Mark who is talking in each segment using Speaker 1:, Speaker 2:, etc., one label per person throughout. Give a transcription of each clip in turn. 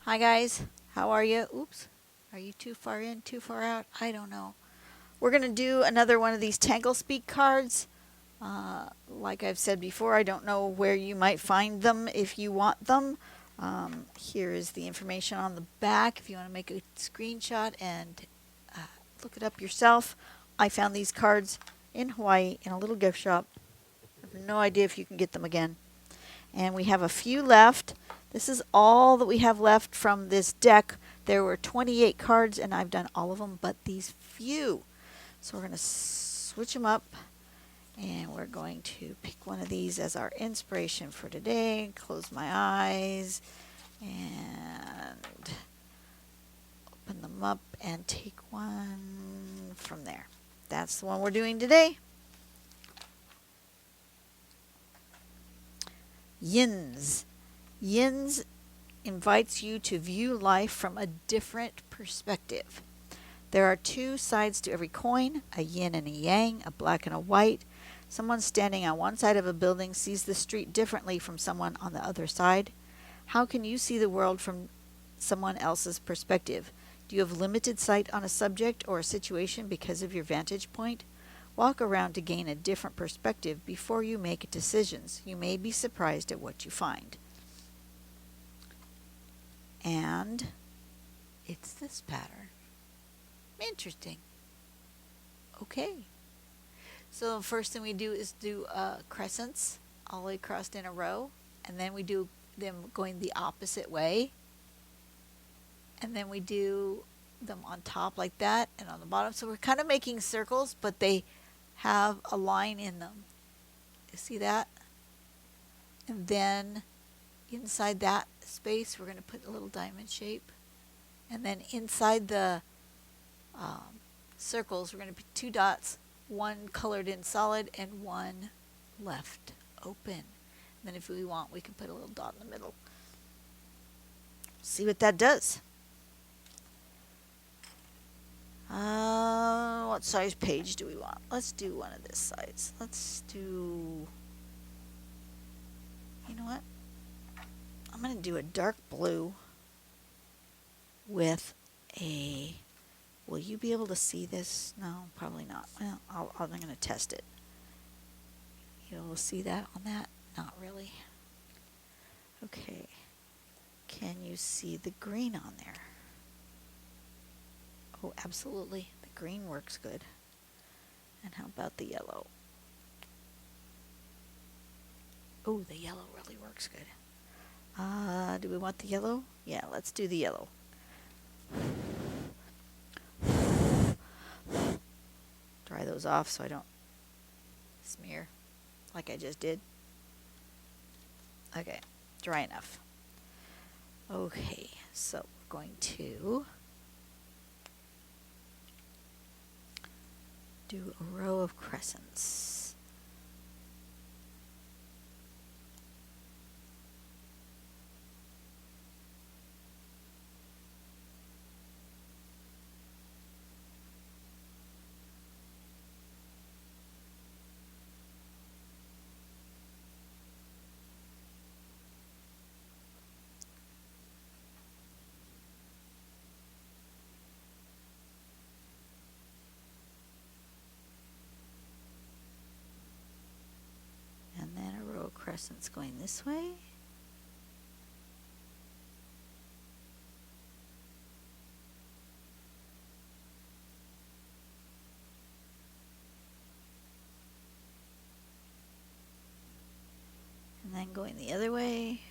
Speaker 1: Hi guys, how are you? Oops, are you too far in, too far out? I don't know. We're going to do another one of these Tangle Speak cards. Like I've said before, I don't know where you might find them if you want them. Here is the information on the back if you want to make a screenshot and uh, look it up yourself. I found these cards in Hawaii in a little gift shop. I have no idea if you can get them again. And we have a few left. This is all that we have left from this deck. There were 28 cards, and I've done all of them but these few. So we're going to switch them up, and we're going to pick one of these as our inspiration for today. Close my eyes and open them up and take one from there. That's the one we're doing today. Yinz. Yinz invites you to view life from a different perspective. There are two sides to every coin, a yin and a yang, a black and a white. Someone standing on one side of a building sees the street differently from someone on the other side. How can you see the world from someone else's perspective? Do you have limited sight on a subject or a situation because of your vantage point? Walk around to gain a different perspective before you make decisions. You may be surprised at what you find. And it's this pattern. Interesting. Okay. So the first thing we do is do crescents all the way across in a row. And then we do them going the opposite way. And then we do them on top like that and on the bottom. So we're kind of making circles, but they have a line in them. You see that? And then inside that space we're going to put a little diamond shape. And then inside the circles we're going to put two dots, one colored in solid and one left open. And then if we want, we can put a little dot in the middle. See what that does. What size page do we want? Let's do one of this size. Let's do, you know what? I'm going to do a dark blue with a, will you be able to see this? No, probably not. Well, I'm going to test it. You'll see that on that? Not really. Okay. Can you see the green on there? Oh, absolutely. The green works good. And how about the yellow? Oh, the yellow really works good. Do we want the yellow? Yeah, let's do the yellow. Dry those off so I don't smear like I just did. Okay, dry enough. Okay, so we're going to do a row of crescents. And then a row of crescents going this way. And then going the other way.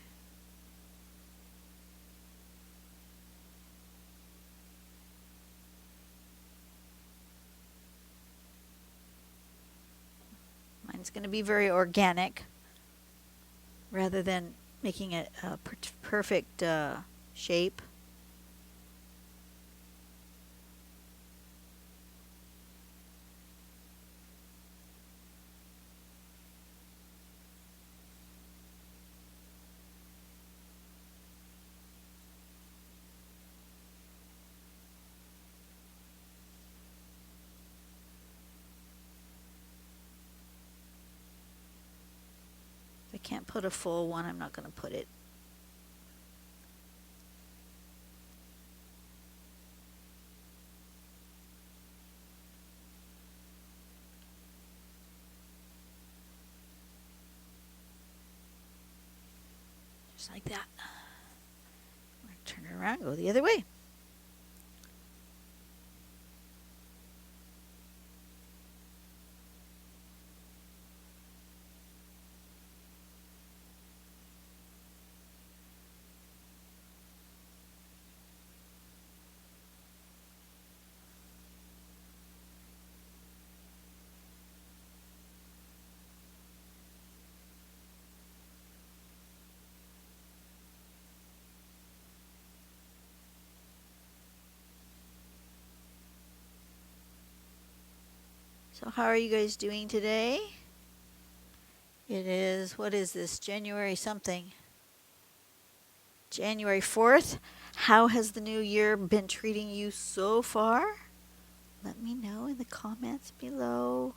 Speaker 1: Mine's going to be very organic rather than making it a perfect shape. If I can't put a full one, I'm not going to put it. Just like that. I'm going to turn it around and go the other way. So how are you guys doing today? It is, what is this, January something? January 4th. How has the new year been treating you so far? Let me know in the comments below.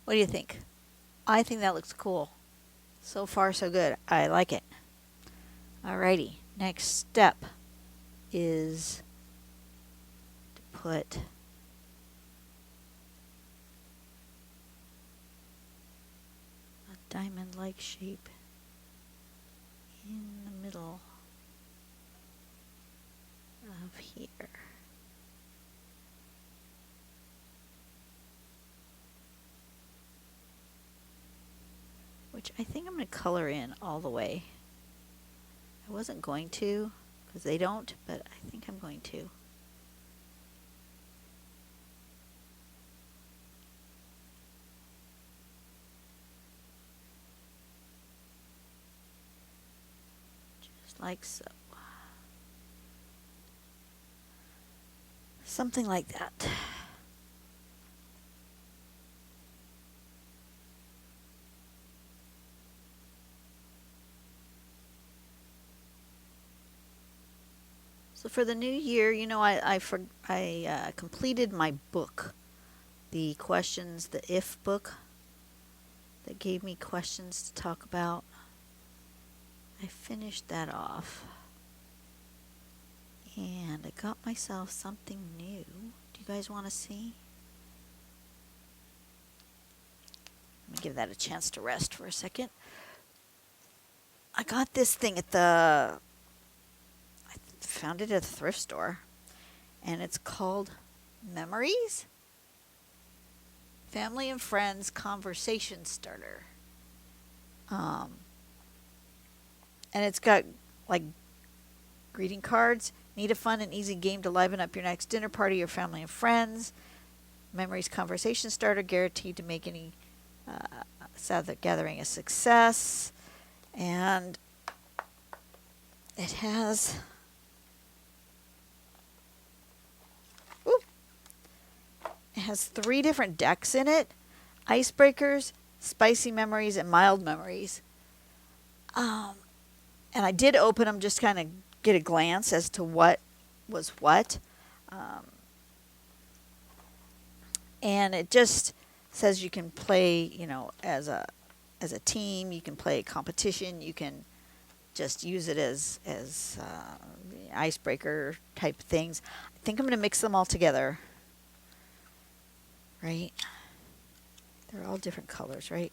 Speaker 1: What do you think? I think that looks cool. So far, so good. I like it. Alrighty. Next step is to put a diamond-like shape in the middle of here. Which I think I'm going to color in all the way. I wasn't going to, because they don't, but I think I'm going to. Just like so. Something like that. So for the new year, you know, I completed my book, the questions, the if book that gave me questions to talk about. I finished that off. And I got myself something new. Do you guys want to see? Let me give that a chance to rest for a second. I got this thing at I found it at the thrift store. And it's called Memories? Family and Friends Conversation Starter. And it's got like greeting cards. Need a fun and easy game to liven up your next dinner party or family and friends. Memories Conversation Starter, guaranteed to make any gathering a success. And it has it has 3 different decks in it: icebreakers, spicy memories, and mild memories. And I did open them just kind of get a glance as to what was what. And it just says you can play, you know, as a team. You can play a competition. You can just use it as icebreaker type things. I think I'm going to mix them all together. Right? They're all different colors, right?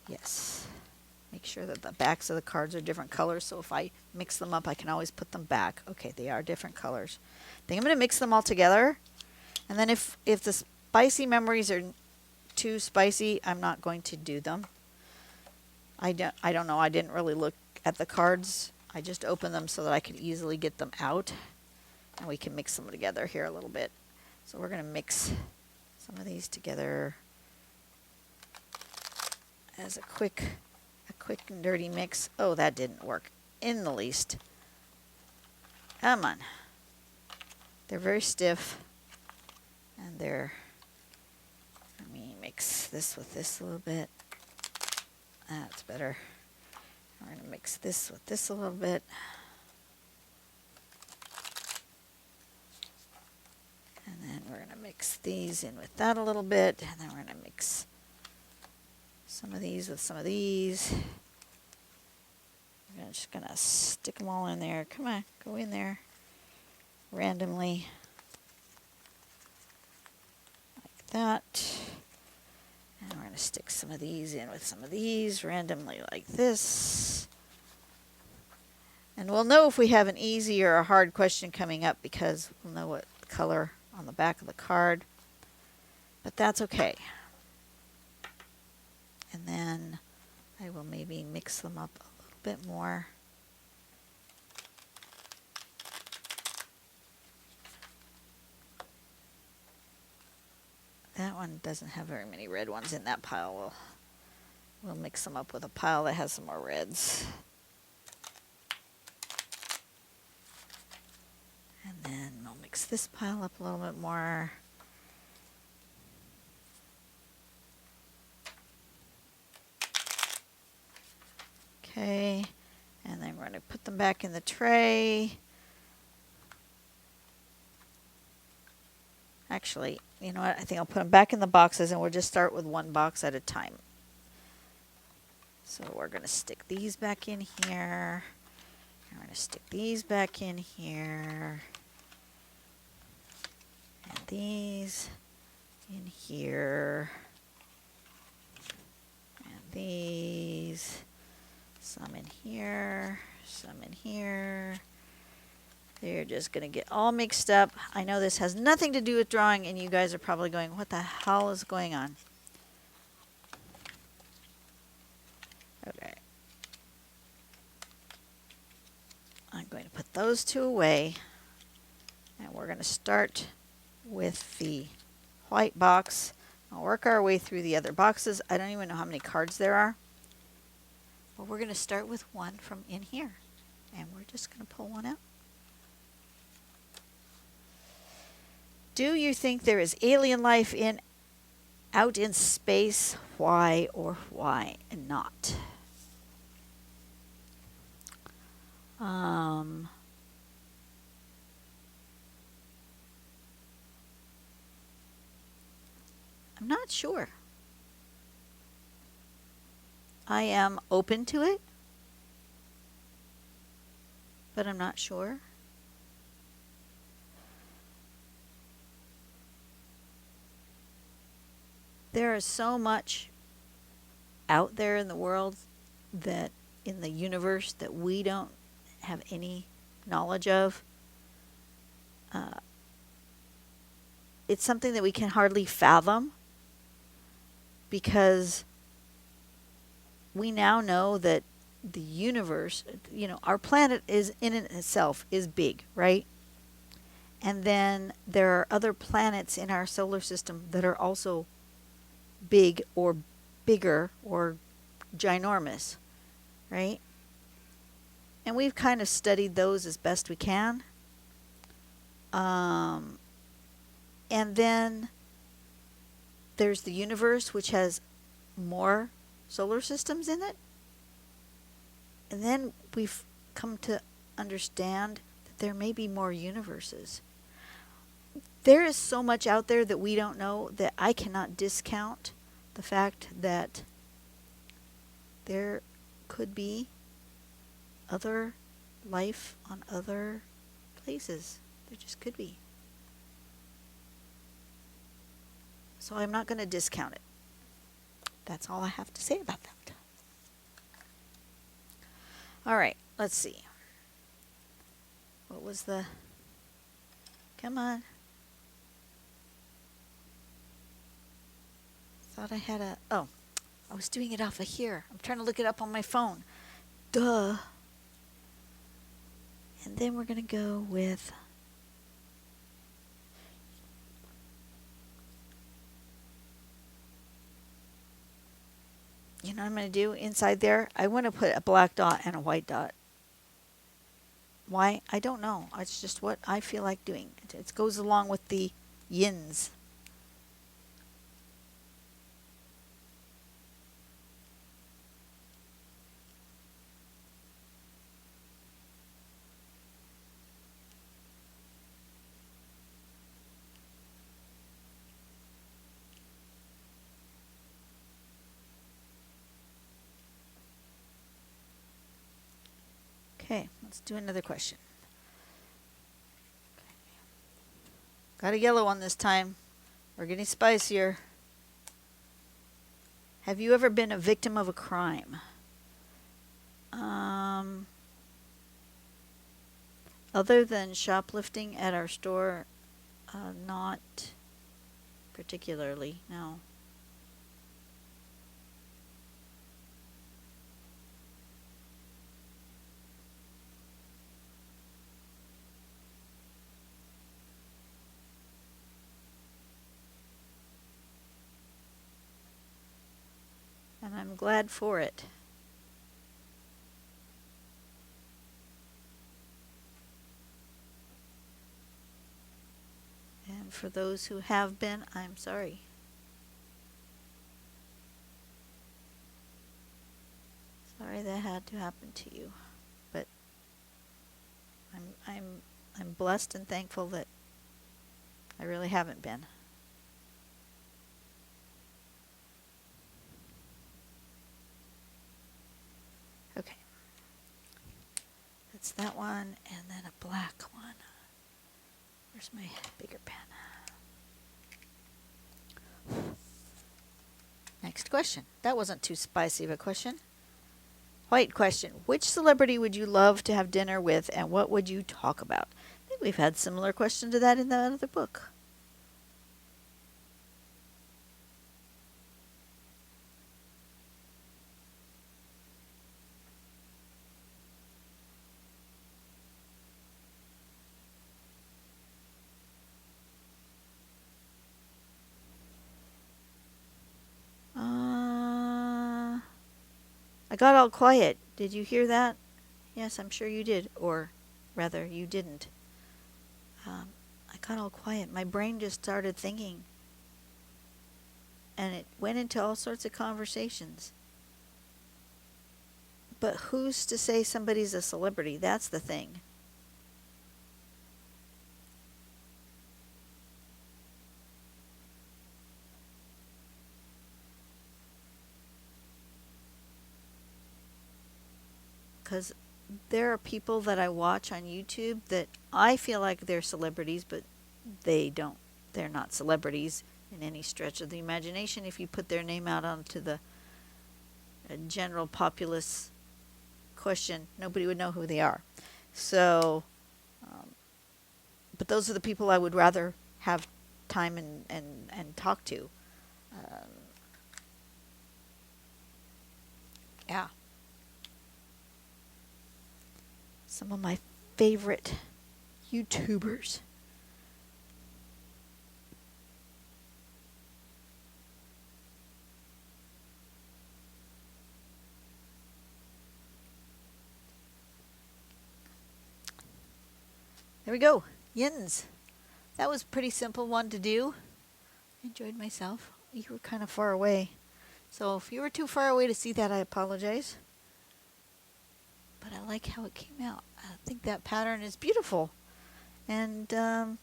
Speaker 1: Yes. Make sure that the backs of the cards are different colors, so if I mix them up, I can always put them back. Okay, they are different colors. I think I'm going to mix them all together. And then if the spicy memories are too spicy, I'm not going to do them. I don't know. I didn't really look at the cards. I just opened them so that I could easily get them out. And we can mix them together here a little bit. So we're going to mix some of these together as a quick and dirty mix. Oh, that didn't work in the least. Come on. They're very stiff. And let me mix this with this a little bit. That's better. We're going to mix this with this a little bit. And then we're going to mix these in with that a little bit. And then we're going to mix some of these with some of these. I'm just going to stick them all in there. Come on, go in there randomly. Like that. And we're going to stick some of these in with some of these randomly like this. And we'll know if we have an easy or a hard question coming up because we'll know what color on the back of the card. But that's okay. And then I will maybe mix them up a little bit more. That one doesn't have very many red ones in that pile. We'll mix them up with a pile that has some more reds. And then we'll mix this pile up a little bit more. Okay, and then we're going to put them back in the tray. Actually, you know what? I think I'll put them back in the boxes and we'll just start with one box at a time. So we're going to stick these back in here. We're going to stick these back in here. And these in here. And these. Some in here. Some in here. They're just going to get all mixed up. I know this has nothing to do with drawing, and you guys are probably going, what the hell is going on? Okay. I'm going to put those two away, and we're going to start with the white box. I'll work our way through the other boxes. I don't even know how many cards there are. But we're going to start with one from in here, and we're just going to pull one out. Do you think there is alien life out in space? Why or why not? I'm not sure. I am open to it, but I'm not sure. There is so much out there in the world, that in the universe, that we don't have any knowledge of. It's something that we can hardly fathom, because we now know that the universe, our planet is in itself is big, right? And then there are other planets in our solar system that are also big or bigger or ginormous, right? And we've kind of studied those as best we can. And then there's the universe, which has more solar systems in it. And then we've come to understand that there may be more universes. There is so much out there that we don't know, that I cannot discount the fact that there could be other life on other places. There just could be. So I'm not going to discount it. That's all I have to say about that. All right, let's see. What was the... Come on. Thought I had a... Oh, I was doing it off of here. I'm trying to look it up on my phone. Duh. And then we're going to go with... You know what I'm going to do inside there? I want to put a black dot and a white dot. Why? I don't know. It's just what I feel like doing. It goes along with the Yinz. Let's do another question. Got a yellow one this time. We're getting spicier. Have you ever been a victim of a crime? Other than shoplifting at our store, not particularly, no. And I'm glad for it. And for those who have been, I'm sorry. Sorry that had to happen to you, but I'm blessed and thankful that I really haven't been. Okay. That's that one, and then a black one. Where's my bigger pen? Next question. That wasn't too spicy of a question. White question. Which celebrity would you love to have dinner with, and what would you talk about? I think we've had similar question to that in the other book. I got all quiet. Did you hear that? Yes, I'm sure you did. Or rather, you didn't. I got all quiet. My brain just started thinking. And it went into all sorts of conversations. But who's to say somebody's a celebrity? That's the thing. Because there are people that I watch on YouTube that I feel like they're celebrities, but they don't. They're not celebrities in any stretch of the imagination. If you put their name out onto the general populace question, nobody would know who they are. So, but those are the people I would rather have time and talk to. Yeah. Some of my favorite YouTubers. There we go. Yinz. That was a pretty simple one to do. I enjoyed myself. You were kind of far away. So if you were too far away to see that, I apologize. But I like how it came out. I think that pattern is beautiful. And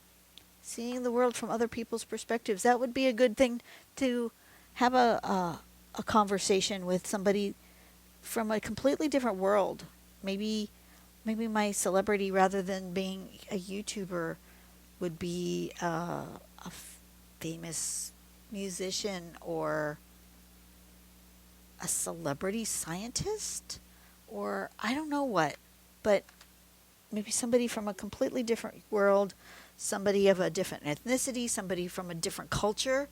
Speaker 1: seeing the world from other people's perspectives, that would be a good thing to have a conversation with somebody from a completely different world. Maybe my celebrity, rather than being a YouTuber, would be a famous musician or a celebrity scientist, or I don't know what, but maybe somebody from a completely different world, somebody of a different ethnicity, somebody from a different culture,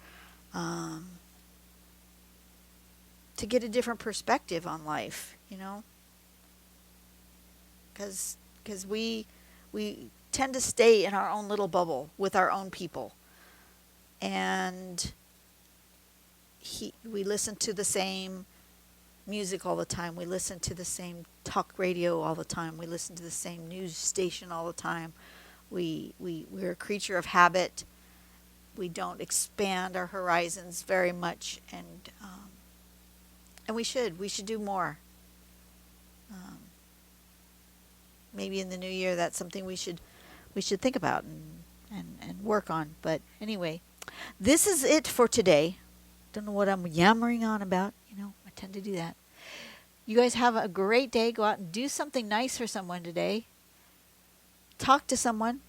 Speaker 1: to get a different perspective on life, you know? Because we tend to stay in our own little bubble with our own people. And we listen to the same music all the time. We listen to the same talk radio all the time. We listen to the same news station all the time. We're a creature of habit. We don't expand our horizons very much, and we should do more. Maybe in the new year, that's something we should think about and work on. But anyway, this is it for today. Don't know what I'm yammering on about. You know, I tend to do that. You guys have a great day. Go out and do something nice for someone today. Talk to someone.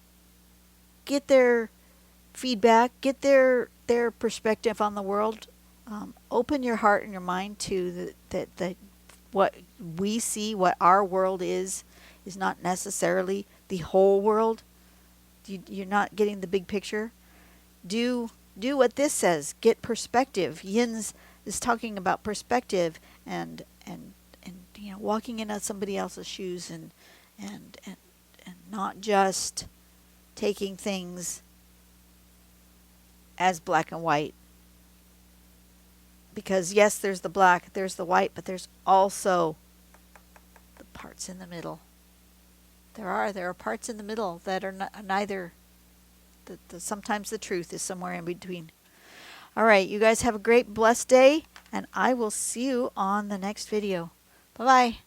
Speaker 1: Get their feedback. Get their perspective on the world. Open your heart and your mind to the what we see, what our world is not necessarily the whole world. You're not getting the big picture. Do what this says. Get perspective. Yinz is talking about perspective and walking into somebody else's shoes and not just taking things as black and white. Because yes, there's the black, there's the white, but there's also the parts in the middle. There are parts in the middle that are neither. Sometimes the truth is somewhere in between. All right, you guys have a great, blessed day, and I will see you on the next video. Bye-bye.